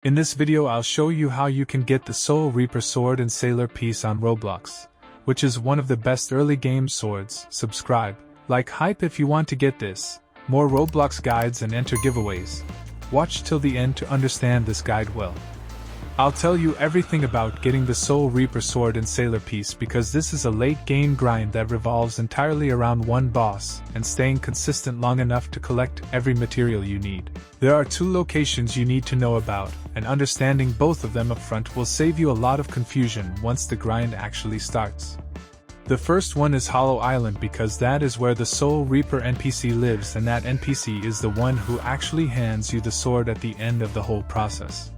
In this video I'll show you how you can get the Soul Reaper sword and sailor piece on Roblox, which is one of the best early game swords. Subscribe, like, hype if you want to get this, more Roblox guides and enter giveaways. Watch till the end to understand this guide well. I'll tell you everything about getting the Soul Reaper sword and sailor piece because this is a late game grind that revolves entirely around one boss and staying consistent long enough to collect every material you need. There are two locations you need to know about, and understanding both of them upfront will save you a lot of confusion once the grind actually starts. The first one is Hollow Island because that is where the Soul Reaper NPC lives, and that NPC is the one who actually hands you the sword at the end of the whole process.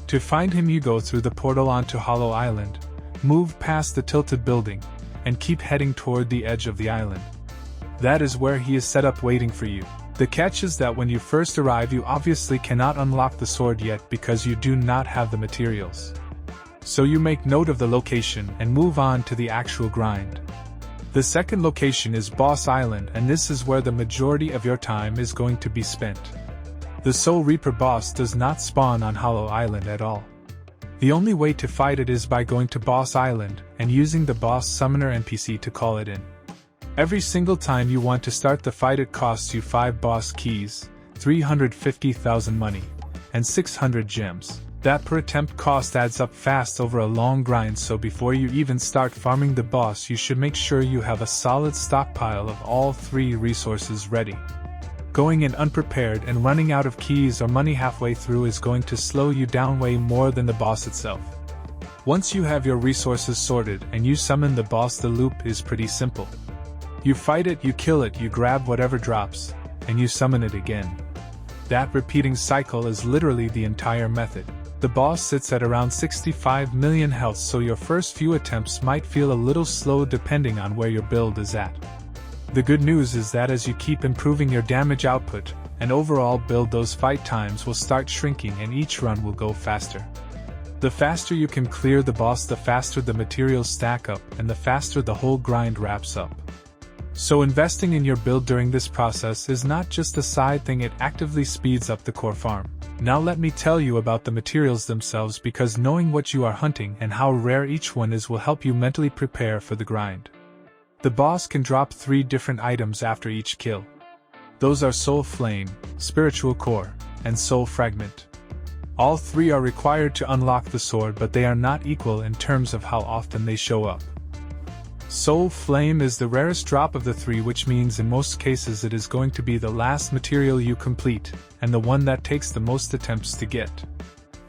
To find him you go through the portal onto Hollow Island, move past the tilted building, and keep heading toward the edge of the island. That is where he is set up waiting for you. The catch is that when you first arrive you obviously cannot unlock the sword yet because you do not have the materials. So you make note of the location and move on to the actual grind. The second location is Boss Island, and this is where the majority of your time is going to be spent. The Soul Reaper boss does not spawn on Hollow Island at all. The only way to fight it is by going to Boss Island and using the boss summoner NPC to call it in. Every single time you want to start the fight it costs you 5 boss keys, 350,000 money, and 600 gems. That per attempt cost adds up fast over a long grind, so before you even start farming the boss you should make sure you have a solid stockpile of all 3 resources ready. Going in unprepared and running out of keys or money halfway through is going to slow you down way more than the boss itself. Once you have your resources sorted and you summon the boss, the loop is pretty simple. You fight it, you kill it, you grab whatever drops, and you summon it again. That repeating cycle is literally the entire method. The boss sits at around 65 million health, so your first few attempts might feel a little slow depending on where your build is at. The good news is that as you keep improving your damage output and overall build, those fight times will start shrinking and each run will go faster. The faster you can clear the boss, the faster the materials stack up and the faster the whole grind wraps up. So investing in your build during this process is not just a side thing, it actively speeds up the core farm. Now let me tell you about the materials themselves, because knowing what you are hunting and how rare each one is will help you mentally prepare for the grind. The boss can drop 3 different items after each kill. Those are Soul Flame, Spiritual Core, and Soul Fragment. All 3 are required to unlock the sword, but they are not equal in terms of how often they show up. Soul Flame is the rarest drop of the 3, which means in most cases it is going to be the last material you complete, and the one that takes the most attempts to get.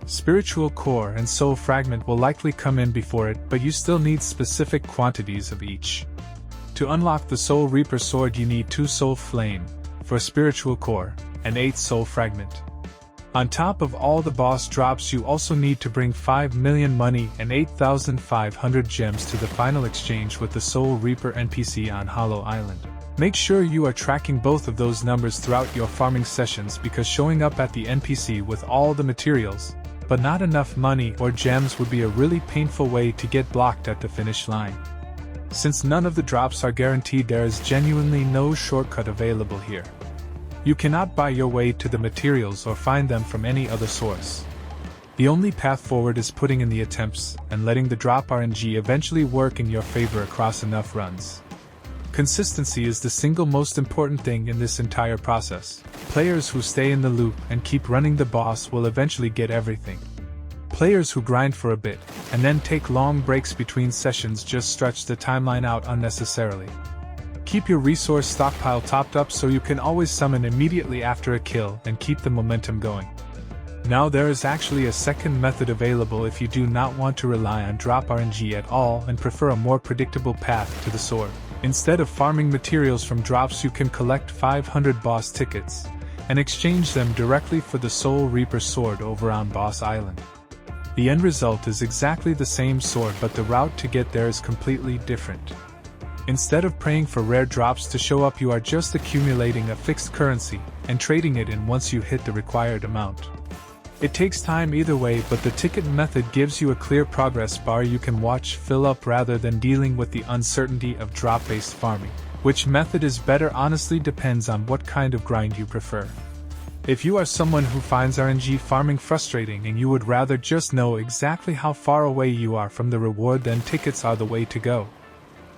Spiritual Core and Soul Fragment will likely come in before it, but you still need specific quantities of each. To unlock the Soul Reaper sword you need 2 Soul Flame for Spiritual Core and 8 Soul Fragment. On top of all the boss drops you also need to bring 5 million money and 8,500 gems to the final exchange with the Soul Reaper NPC on Hollow Island. Make sure you are tracking both of those numbers throughout your farming sessions, because showing up at the NPC with all the materials, but not enough money or gems would be a really painful way to get blocked at the finish line. Since none of the drops are guaranteed, there is genuinely no shortcut available here. You cannot buy your way to the materials or find them from any other source. The only path forward is putting in the attempts and letting the drop RNG eventually work in your favor across enough runs. Consistency is the single most important thing in this entire process. Players who stay in the loop and keep running the boss will eventually get everything. Players who grind for a bit and then take long breaks between sessions just stretch the timeline out unnecessarily. Keep your resource stockpile topped up so you can always summon immediately after a kill and keep the momentum going. Now there is actually a second method available if you do not want to rely on drop RNG at all and prefer a more predictable path to the sword. Instead of farming materials from drops, you can collect 500 boss tickets and exchange them directly for the Soul Reaper sword over on Boss Island. The end result is exactly the same sword, but the route to get there is completely different. Instead of praying for rare drops to show up, you are just accumulating a fixed currency and trading it in once you hit the required amount. It takes time either way, but the ticket method gives you a clear progress bar you can watch fill up rather than dealing with the uncertainty of drop-based farming. Which method is better honestly depends on what kind of grind you prefer. If you are someone who finds RNG farming frustrating and you would rather just know exactly how far away you are from the reward, then tickets are the way to go.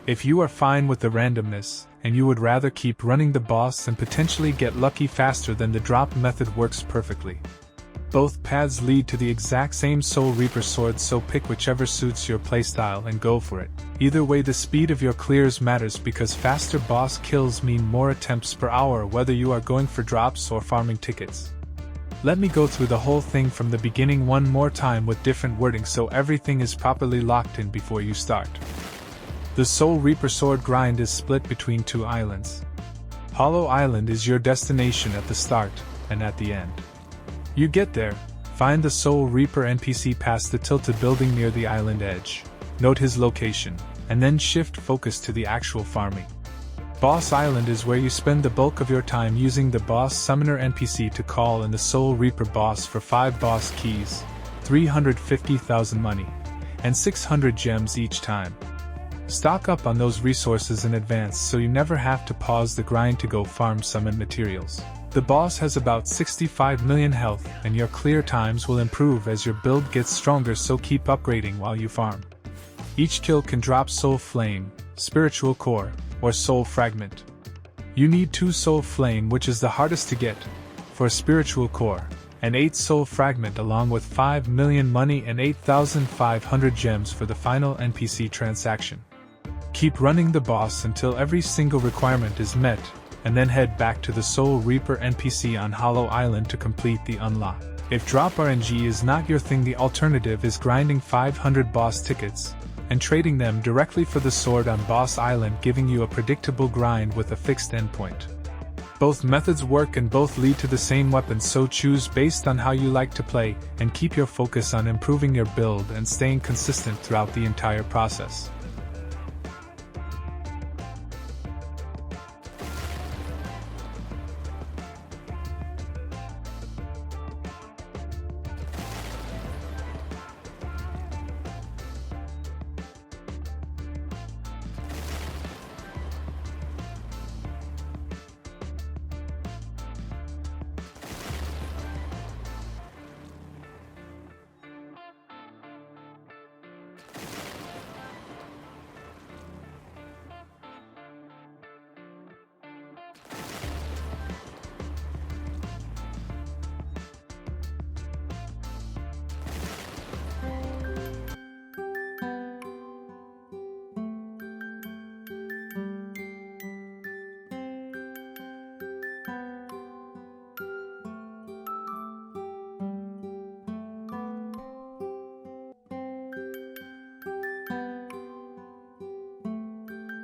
If you are fine with the randomness, and you would rather keep running the boss and potentially get lucky faster, then the drop method works perfectly. Both paths lead to the exact same Soul Reaper sword, so pick whichever suits your playstyle and go for it. Either way, the speed of your clears matters because faster boss kills mean more attempts per hour, whether you are going for drops or farming tickets. Let me go through the whole thing from the beginning one more time with different wording so everything is properly locked in before you start. The Soul Reaper sword grind is split between two islands. Hollow Island is your destination at the start and at the end. You get there, find the Soul Reaper NPC past the tilted building near the island edge, note his location, and then shift focus to the actual farming. Boss Island is where you spend the bulk of your time using the boss summoner NPC to call in the Soul Reaper boss for 5 boss keys, 350,000 money, and 600 gems each time. Stock up on those resources in advance so you never have to pause the grind to go farm summon materials. The boss has about 65 million health, and your clear times will improve as your build gets stronger, so keep upgrading while you farm. Each kill can drop Soul Flame, Spiritual Core, or Soul Fragment. You need 2 Soul Flame, which is the hardest to get, for a Spiritual Core, and 8 Soul Fragment along with 5 million money and 8,500 gems for the final NPC transaction. Keep running the boss until every single requirement is met, and then head back to the Soul Reaper NPC on Hollow Island to complete the unlock. If drop RNG is not your thing, the alternative is grinding 500 boss tickets and trading them directly for the sword on Boss Island, giving you a predictable grind with a fixed endpoint. Both methods work and both lead to the same weapon, so choose based on how you like to play and keep your focus on improving your build and staying consistent throughout the entire process.